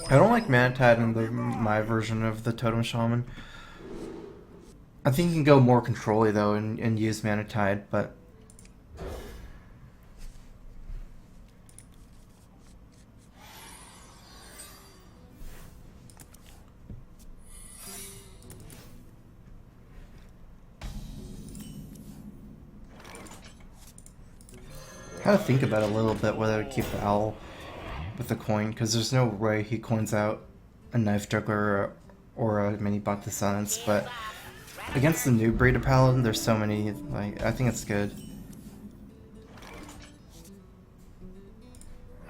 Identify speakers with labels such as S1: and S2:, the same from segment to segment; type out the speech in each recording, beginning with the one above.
S1: I don't like Manatide in my version of the Totem Shaman. I think you can go more control-y though and use Manatide, but I had to think about it a little bit whether to keep the owl with the coin, because there's no way he coins out a knife juggler or a mini bot to silence, but against the new breed of paladin, there's so many, like, I think it's good.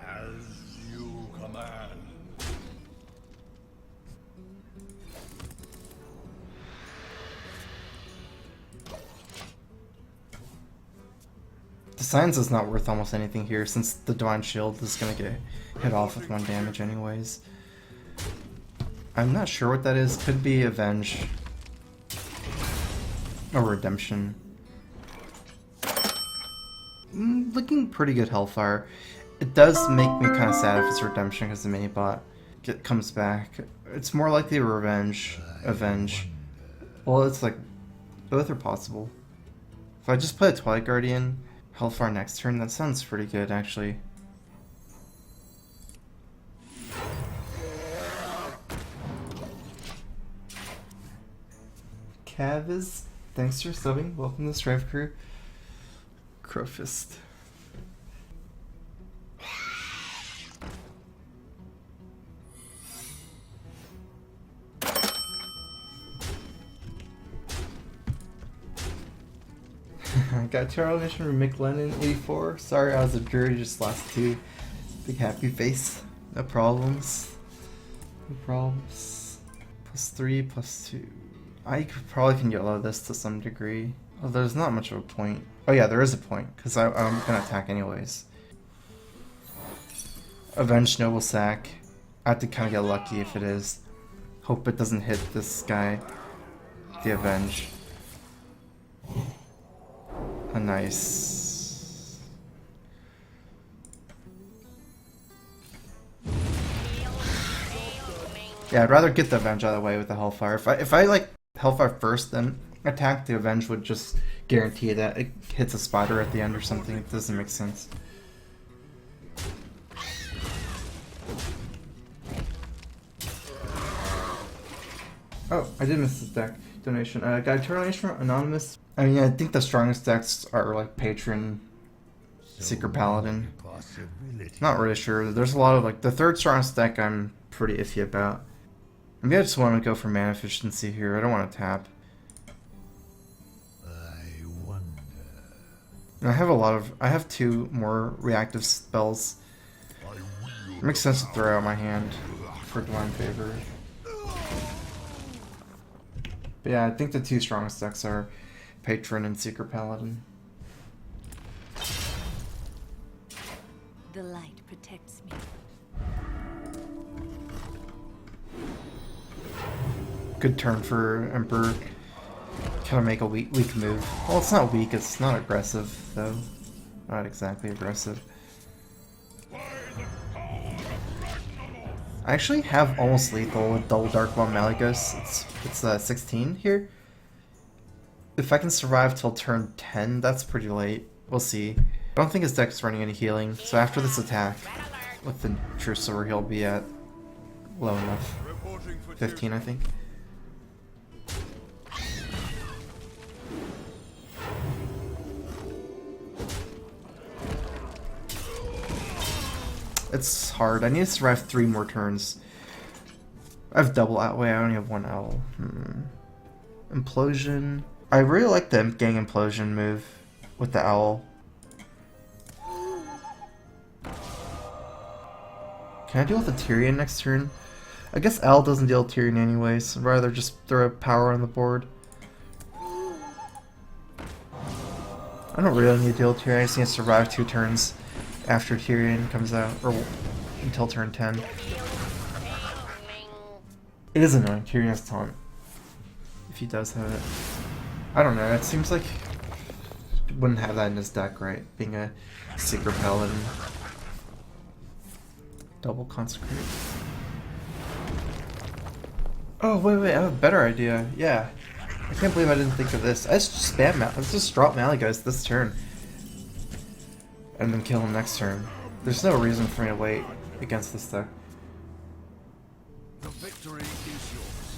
S2: As you command.
S1: The silence is not worth almost anything here, since the Divine Shield is gonna get hit off with 1 damage anyways. I'm not sure what that is. Could be Avenge. Or Redemption. Looking pretty good Hellfire. It does make me kind of sad if it's Redemption because the mini bot comes back. It's more likely Revenge. Avenge. Well, it's like, both are possible. If I just play a Twilight Guardian, Hellfire next turn, that sounds pretty good actually. Caviz, thanks for subbing. Welcome to Strive Crew. Crowfist. I got Charles Mission from McLennan 84. Sorry I was a jury just last 2. Big happy face. No problems. No problems. +3, +2. I probably can yellow this to some degree. Oh, there's not much of a point. Oh yeah, there is a point, because I'm gonna attack anyways. Avenge Noble Sack. I have to kind of get lucky if it is. Hope it doesn't hit this guy. The Avenge. A nice. Yeah, I'd rather get the Avenge out of the way with the Hellfire. If I like Hellfire first, then attack, the Avenge would just guarantee that it hits a spider at the end or something. It doesn't make sense. Oh, I did miss this deck donation. Got a donation from Anonymous. I mean, I think the strongest decks are like Patron, Secret Paladin. Not really sure. There's a lot of like the third strongest deck I'm pretty iffy about. Maybe I just want to go for mana efficiency here. I don't want to tap.
S2: I wonder.
S1: And I have 2 more reactive spells. It makes sense to throw out my hand for Divine Favor. But yeah, I think the 2 strongest decks are Patron and Secret Paladin.
S3: The light protects me.
S1: Good turn for Emperor. Kind of make a weak move. Well, it's not weak, it's not aggressive, though. Not exactly aggressive. I actually have almost lethal with double Dark Bomb Malygos. It's 16 here. If I can survive till turn 10, that's pretty late. We'll see. I don't think his deck is running any healing, so after this attack with the True Silver, he'll be at low enough. 15, I think. It's hard. I need to survive 3 more turns. I have double Outweigh. I only have 1 owl. Implosion. I really like the Gang Implosion move with the owl. Can I deal with a Tyrion next turn? I guess owl doesn't deal with Tyrion anyways. So I'd rather just throw power on the board. I don't really need to deal with Tyrion. I just need to survive 2 turns after Tyrion comes out, or until turn 10. It is annoying. Tyrion has taunt. If he does have it. I don't know, it seems like he wouldn't have that in his deck, right? Being a Secret Paladin. Double Consecrate. Oh, wait, I have a better idea. Yeah. I can't believe I didn't think of this. I just spam let's just drop Malygos this turn. And then kill him next turn. There's no reason for me to wait against this deck.
S2: The victory is yours.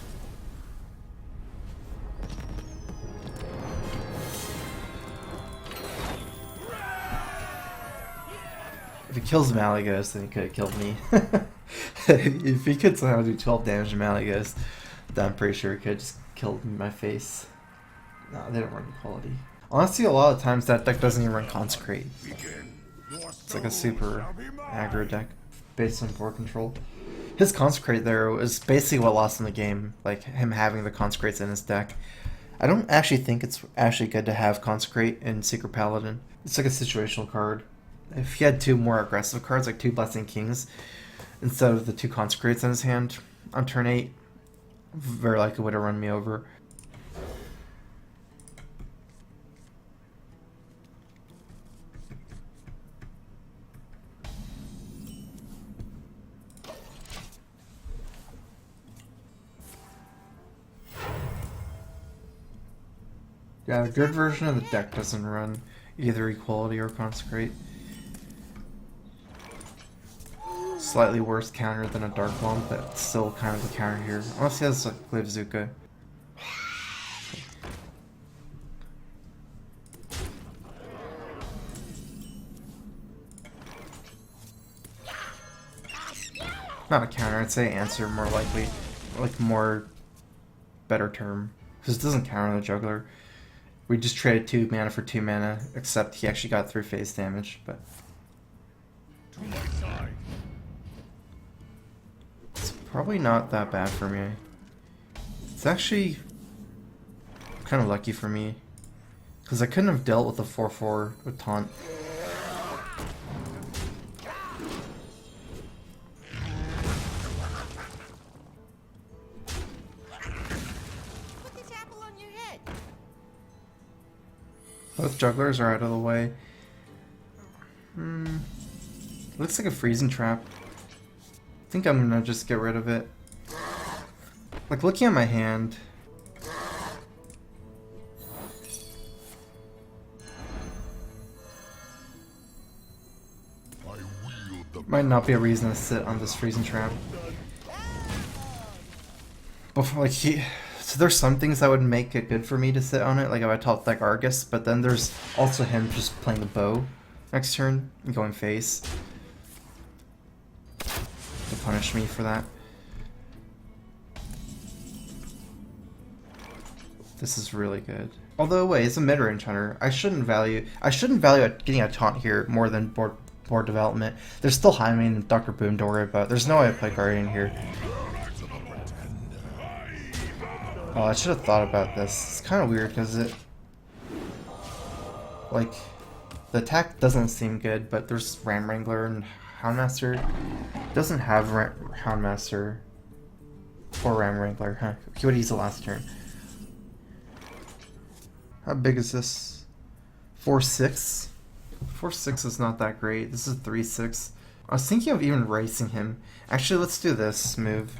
S1: If he kills Malygos, then he could have killed me. If he could somehow do 12 damage to Malygos, then I'm pretty sure he could have just killed me in my face. No, they don't run equality. Honestly, a lot of times that deck doesn't even run Consecrate. It's like a super aggro deck based on board control. His Consecrate there was basically what lost him the game, like him having the Consecrates in his deck. I don't actually think it's actually good to have Consecrate in Secret Paladin. It's like a situational card. If he had 2 more aggressive cards, like 2 Blessing Kings, instead of the 2 Consecrates in his hand on turn 8, very likely would have run me over. Yeah, a good version of the deck doesn't run either Equality or Consecrate. Slightly worse counter than a Dark Bomb, but still kind of a counter here. Unless he has like Glaive-Zuka. Not a counter, I'd say answer more likely. Like more better term. Because it doesn't counter the Juggler. We just traded 2 mana for 2 mana, except he actually got 3 phase damage, but
S2: To my side.
S1: it's probably not that bad for me. It's actually kind of lucky for me, because I couldn't have dealt with a 4/4 with Taunt.
S4: Put this apple on your head.
S1: Both Jugglers are out of the way. Looks like a Freezing Trap. I think I'm gonna just get rid of it. Like, looking at my hand,
S2: I wield the
S1: might not be a reason to sit on this Freezing Trap. But like so there's some things that would make it good for me to sit on it, like if I top deck Argus, but then there's also him just playing the bow next turn and going face to punish me for that. This is really good. Although wait, it's a mid-range hunter. I shouldn't value getting a taunt here more than board development. There's still Jaime and Dr. Boom to worry about. There's no way I play Guardian here. Oh, I should have thought about this. It's kind of weird because it, like, the attack doesn't seem good, but there's Ram Wrangler and Houndmaster. It doesn't have Houndmaster or Ram Wrangler. Huh. He would use the last turn. How big is this? 4/6? 4/6 is not that great. This is 3/6. I was thinking of even racing him. Actually, let's do this move.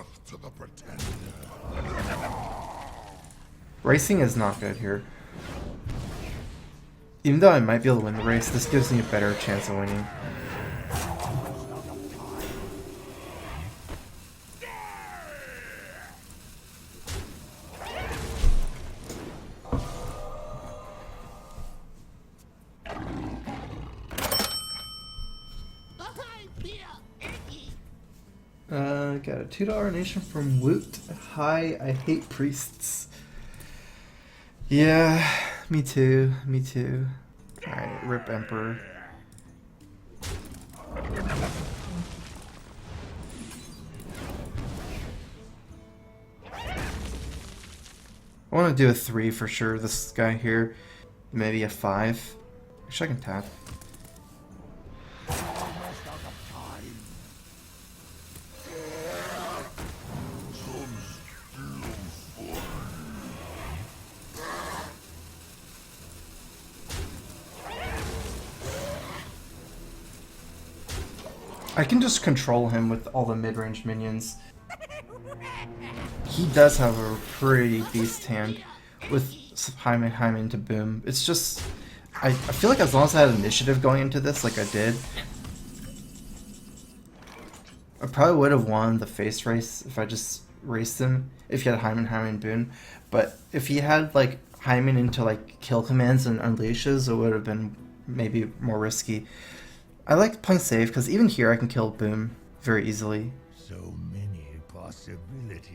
S2: death to the pretender.
S1: Racing is not good here. Even though I might be able to win the race, this gives me a better chance of winning. Got a $2 donation from Woot. Hi, I hate priests. Yeah, me too. Me too. Alright, rip Emperor. I want to do a 3 for sure. This guy here, maybe a 5. Actually, I can tap. I can just control him with all the mid-range minions. He does have a pretty beast hand with Hyman to boom. It's just, I feel like as long as I had initiative going into this, like I did, I probably would have won the face race if I just raced him, if he had Hyman, boom. But if he had like Hyman into like kill commands and unleashes, it would have been maybe more risky. I like playing safe because even here I can kill boom very easily.
S2: So many possibilities.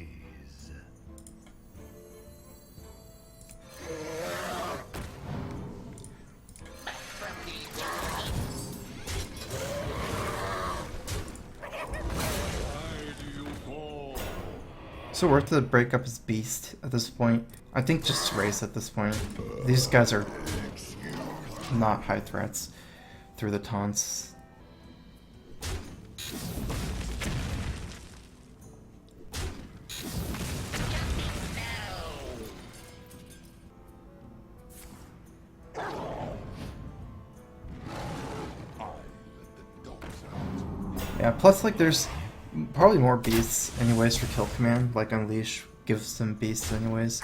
S1: So worth to break up his beast at this point. I think just race at this point. These guys are not high threats through the taunts. Yeah, plus like there's probably more beasts anyways for kill command, like Unleash gives them beasts anyways.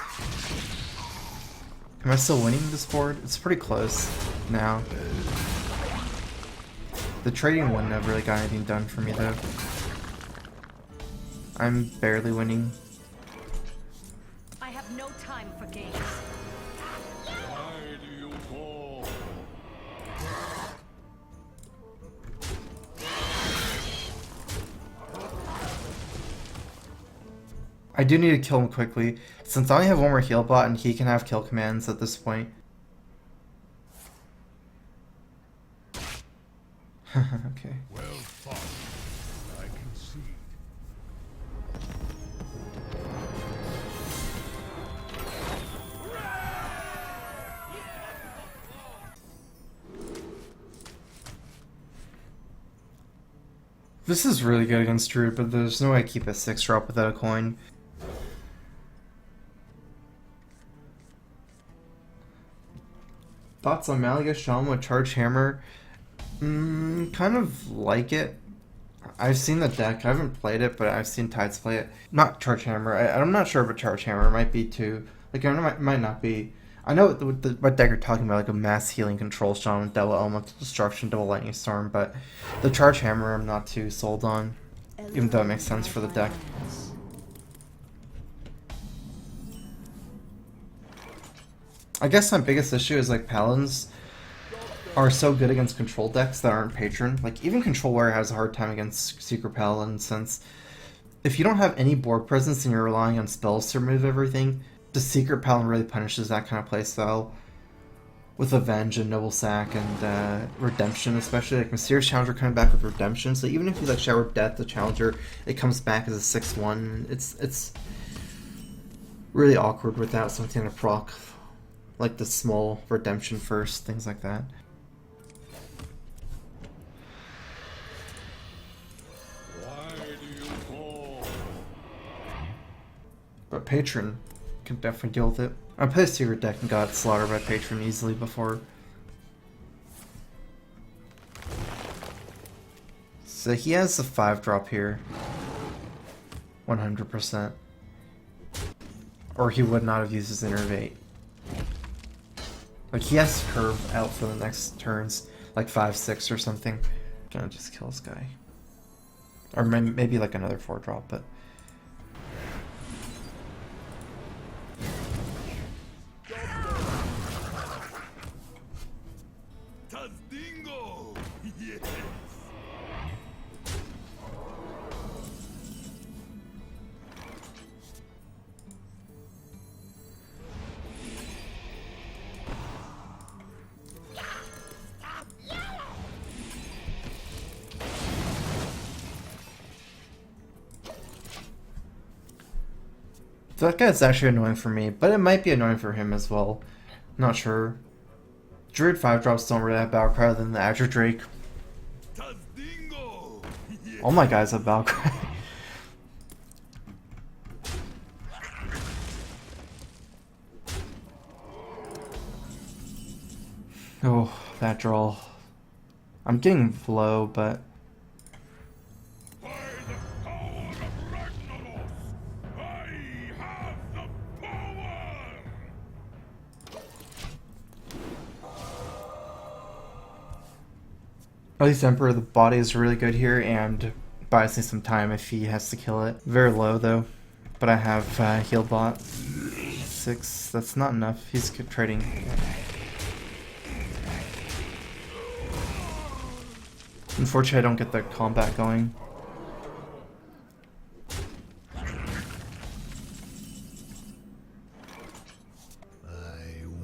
S1: Am I still winning this board? It's pretty close now. The trading one never really got anything done for me though. I'm barely winning.
S3: I have no time for games.
S2: Why do you call?
S1: I do need to kill him quickly, since I only have one more heal bot and he can have kill commands at this point. Okay.
S2: Well fought. I concede.
S1: This is really good against Druid, but there's no way I keep a 6-drop without a coin. Thoughts on Malygos Warlock with Charge Hammer? Kind of like it. I've seen the deck. I haven't played it, but I've seen Tides play it. Not Charge Hammer. I'm not sure about Charge Hammer. It might be too. Like, it might not be. I know what deck you're talking about, like a mass healing control shaman with double elemental destruction, double lightning storm, but the Charge Hammer I'm not too sold on, even though it makes sense for the deck. I guess my biggest issue is like Paladins are so good against control decks that aren't patron. Like even Control Warrior has a hard time against Secret Paladin, since if you don't have any board presence and you're relying on spells to remove everything, the Secret Paladin really punishes that kind of playstyle. With Avenge and Noble Sack and Redemption, especially like Mysterious Challenger coming back with Redemption. So even if you like Shower of Death, the Challenger, it comes back as a 6/1. It's really awkward without something to proc, like the small Redemption first, things like that.
S2: Why do you call?
S1: But Patron can definitely deal with it. I played a Secret deck and got slaughtered by Patron easily before. So he has a 5-drop here. 100%. Or he would not have used his Innervate. Like he has to curve out for the next turns, like 5-6 or something. Gonna just kill this guy. Or maybe like another 4-drop, but...
S2: Tazdingo! Yes!
S1: So that guy's actually annoying for me, but it might be annoying for him as well. Not sure. Druid 5-drops don't really have Battlecry other than the Azure Drake.
S2: Tazdingo! Yes!
S1: All my guys have Battlecry. Oh, that draw. I'm getting low, but At least Emperor, the body is really good here and buys me some time if he has to kill it. Very low though, but I have heal bot. 6, that's not enough. He's good trading. Unfortunately, I don't get the combat going.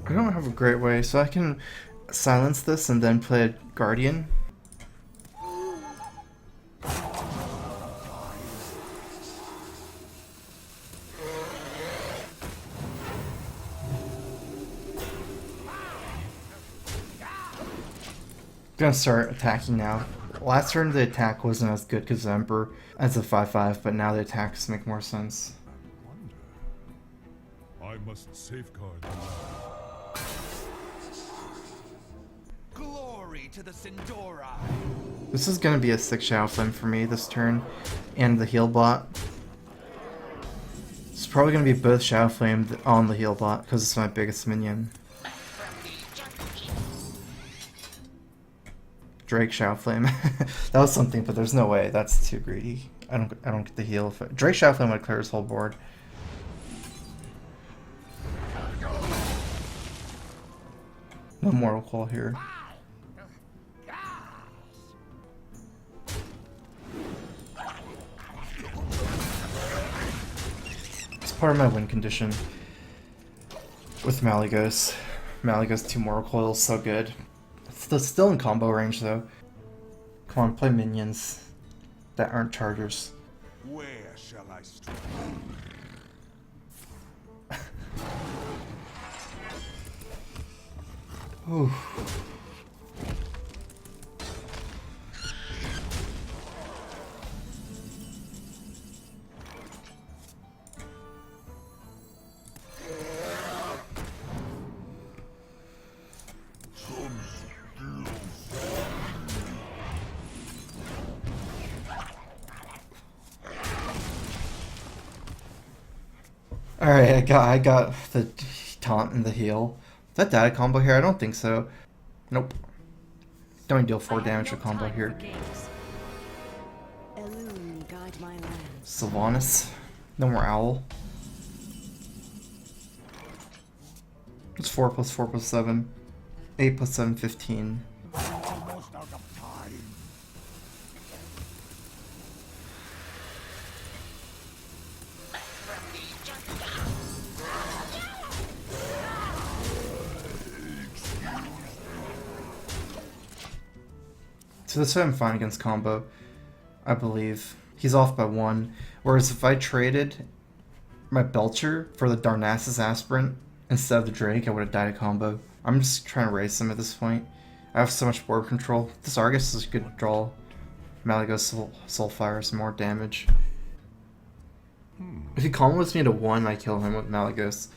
S1: I don't have a great way, so I can silence this and then play a Guardian. Gonna start attacking now. Last turn the attack wasn't as good because Emperor as a 5/5, but now the attacks make more sense.
S2: I must safeguard the land.
S4: Glory to the Sindora.
S1: This is gonna be a 6 Shadow Flame for me this turn, and the heal bot. It's probably gonna be both Shadow Flame on the heal bot because it's my biggest minion. Drake Shadow Flame. That was something, but there's no way. That's too greedy. I don't get the heal. Drake Shadow Flame would clear his whole board. No Mortal Coil here. It's part of my win condition with Malygos. Malygos 2 Mortal Coil is so good. It's still in combo range though. Come on, play minions that aren't chargers.
S2: Where shall I strike?
S1: Ooh. Alright, I got the taunt and the heal. Is that data combo here? I don't think so. Nope. Don't deal 4 damage with combo here. Sylvanas. No more Owl. It's 4 plus 4 plus 7. 8 plus 7, 15.
S2: Almost out of time.
S1: So this way I'm fine against combo, I believe. He's off by 1. Whereas if I traded my Belcher for the Darnassus Aspirant instead of the Drake, I would have died a combo. I'm just trying to race him at this point. I have so much board control. This Argus is a good draw. Malygos Soulfire is more damage. If he combos me to 1, I kill him with Malygos.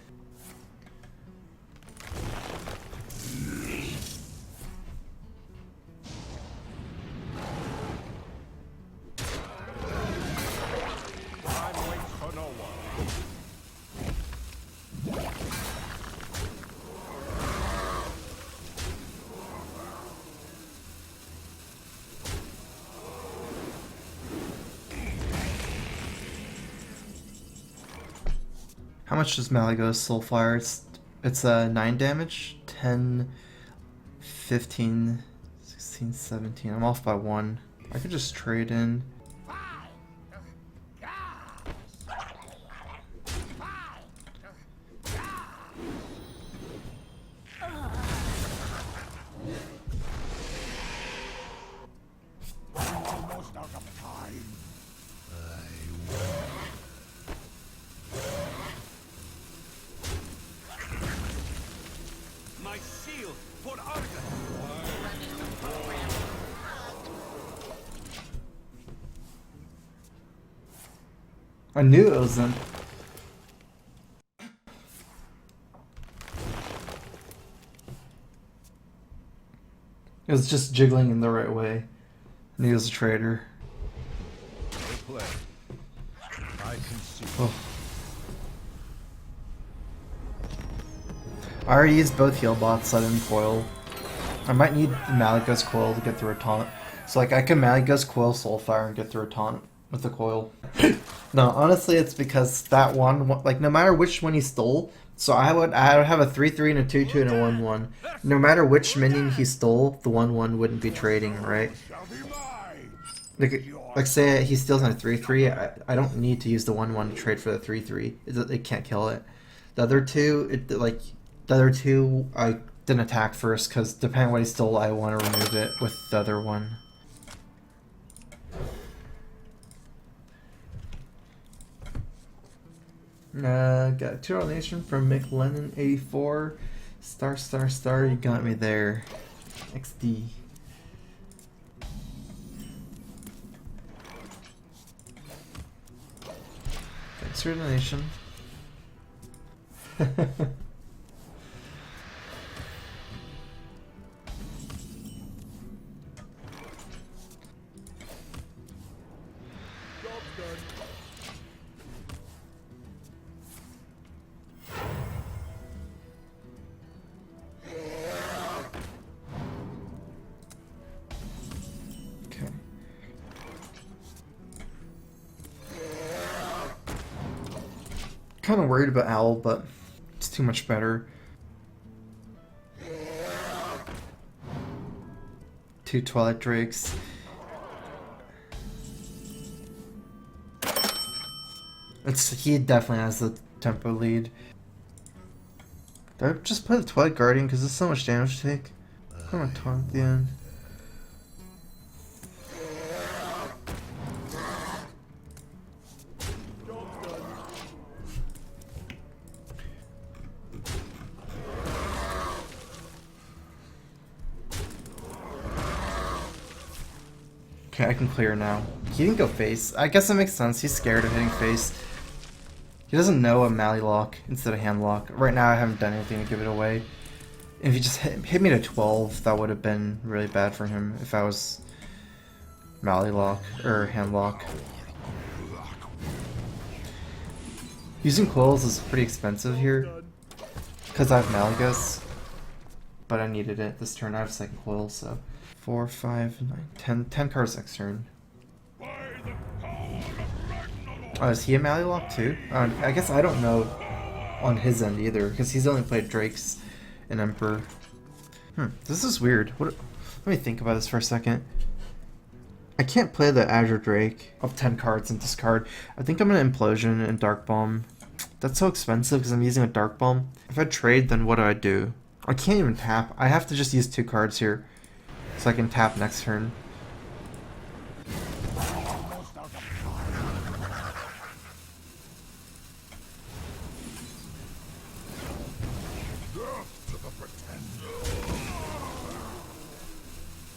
S1: How much does Malygos Soulfire? It's 9 damage, 10, 15, 16, 17. I'm off by 1. I could just trade in.
S2: Almost out of time.
S4: My shield for Argus.
S1: I knew it was them. It was just jiggling in the right way. I knew he was a traitor.
S2: Play. I can see.
S1: Oh. I already used both heal bots, so I didn't coil. I might need the Malygos coil to get through a taunt. So like I can Malygos Coil Soulfire and get through a taunt with the coil. No, honestly it's because that one, like no matter which one he stole, so I would have a 3/3 and a 2/2 and a 1/1. No matter which minion he stole, the 1/1 wouldn't be trading, right?
S2: Shall be mine.
S1: Like say he steals on a 3/3, I don't need to use the 1/1 to trade for the 3/3. It can't kill it. The other two, I didn't attack first because depending on what he stole, I want to remove it with the other one. Got 2 donation from McLennan84. Star, you got me there. XD. Thanks for your donation. Kind of worried about Owl, but it's too much better. 2 Twilight Drakes. He definitely has the tempo lead. Did I just play the Twilight Guardian because there's so much damage to take? I'm gonna taunt at the end. Okay, I can clear now. He didn't go face. I guess that makes sense. He's scared of hitting face. He doesn't know a Malygos instead of Handlock. Right now I haven't done anything to give it away. If he just hit me to 12, that would have been really bad for him if I was Malygos or Handlock. Using coils is pretty expensive here because I have Malygos, but I needed it this turn. I have second coil, so 4, 5, 9, 10 cards next turn. Oh, is he a Malygos too? I guess I don't know on his end either, because he's only played Drakes and Emperor. This is weird. Let me think about this for a second. I can't play the Azure Drake of 10 cards and discard. I think I'm gonna Implosion and Dark Bomb. That's so expensive because I'm using a Dark Bomb. If I trade, then what do I do? I can't even tap. I have to just use 2 cards here, so I can tap next turn.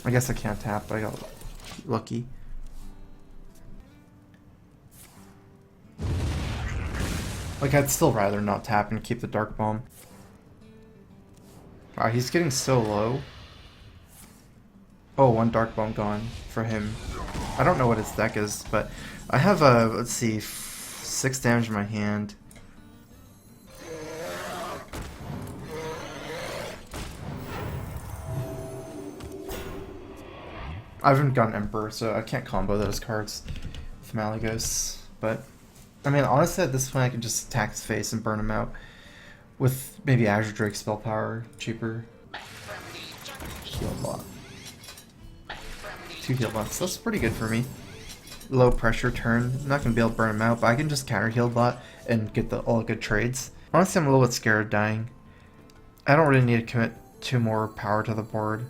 S1: I guess I can't tap, but I got lucky. Like, I'd still rather not tap and keep the Dark Bomb. Wow, he's getting so low. Oh, 1 Dark Bomb gone for him. I don't know what his deck is, but I have let's see, 6 damage in my hand. I haven't gotten Emperor, so I can't combo those cards with Malygos. But, I mean, honestly, at this point, I can just attack his face and burn him out with maybe Azure Drake spell power, cheaper. Heal bot. 2 heal bots. That's pretty good for me. Low pressure turn. I'm not gonna be able to burn him out, but I can just counter heal bot and get all good trades. Honestly, I'm a little bit scared of dying. I don't really need to commit 2 more power to the board.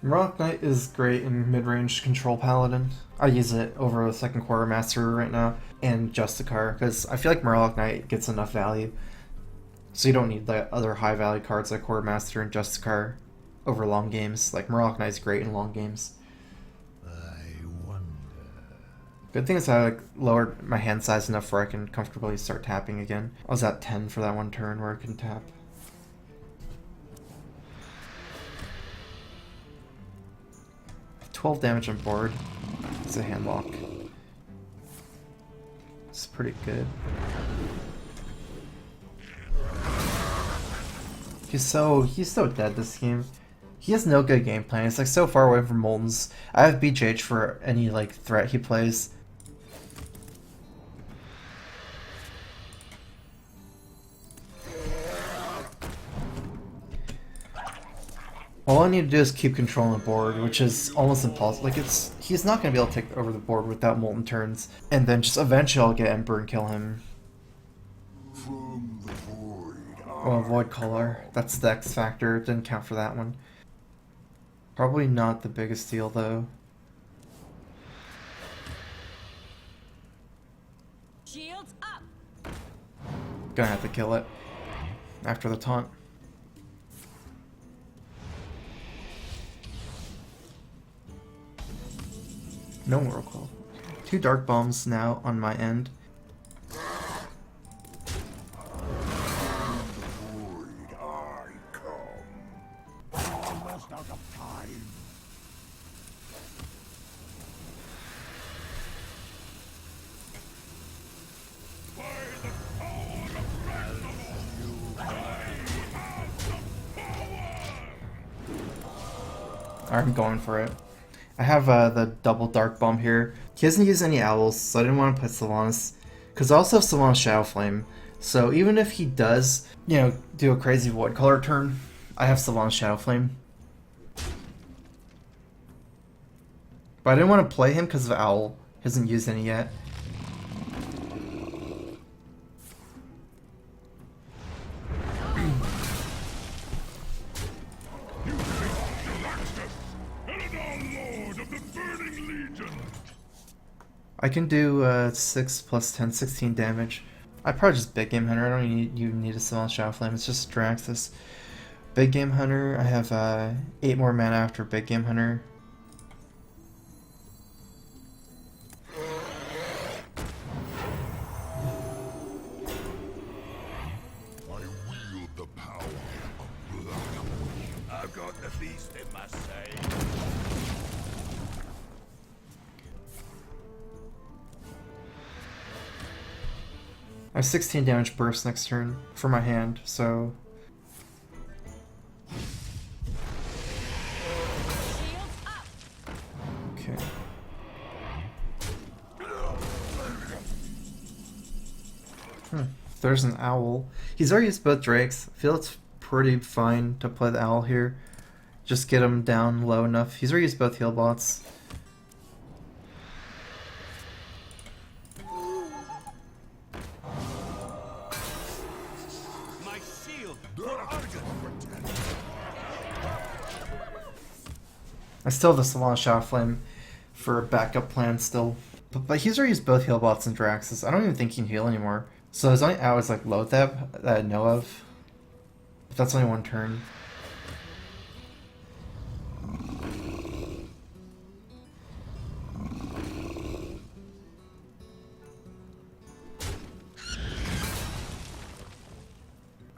S1: Moronic Knight is great in mid-range control paladin. I use it over a second quartermaster right now and Justicar because I feel like Moronic Knight gets enough value, so you don't need the other high value cards like quartermaster and Justicar over long games. Like Moronic Knight's great in long games.
S2: I wonder.
S1: Good thing is I lowered my hand size enough where I can comfortably start tapping again. I was at 10 for that one turn where I can tap. 12 damage on board. It's a handlock. pretty good. He's so dead this game. He has no good game plan. He's like so far away from Molten's. I have BJH for any like threat he plays. All I need to do is keep controlling the board, which is almost impossible. Like he's not gonna be able to take over the board without Molten turns, and then just eventually I'll get Ember and kill him.
S2: From the void.
S1: Oh, Void Color. That's the X factor. Didn't count for that one. Probably not the biggest deal though.
S3: Shields up.
S1: Gonna have to kill it after the taunt. No Oracle. 2 Dark Bombs now on my end.
S2: Void I come. Almost out of time.
S1: I'm going for it. I have the double Dark Bomb here. He doesn't use any owls, so I didn't want to put Sylvanas. Because I also have Sylvanas Shadow Flame. So even if he does, you know, do a crazy Void Color turn, I have Sylvanas Shadow Flame. But I didn't want to play him because of Owl. He hasn't used any yet. I can do 6 plus 10, 16 damage. I probably just Big Game Hunter. I don't even need a Sylvanas Shadow Flame. It's just Draxus. Big Game Hunter. I have 8 more mana after Big Game Hunter.
S2: I wield the power of blood.
S4: I've got the beast in my sight.
S1: I have 16 damage burst next turn for my hand, so...
S3: Shields up.
S1: Okay. There's an owl. He's already used both drakes. I feel it's pretty fine to play the owl here. Just get him down low enough. He's already used both heal bots.
S4: My shield for Argus.
S1: I still have the Sylvanas Shadow Flame for a backup plan still. But he's already used both heal bots and Draxus. I don't even think he can heal anymore. So his only out is like Lothab that I know of. But that's only one turn.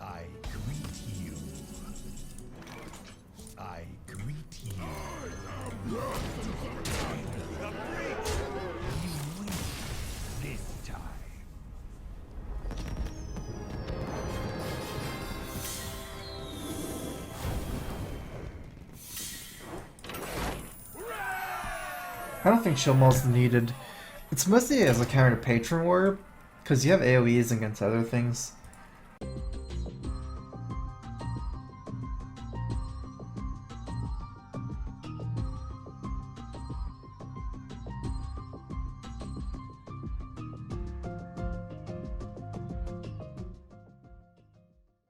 S2: I greet you. I greet you. You win this time.
S1: I don't think Shield Maul's needed. It's mostly as a counter to Patron Warp, because you have AoEs against other things.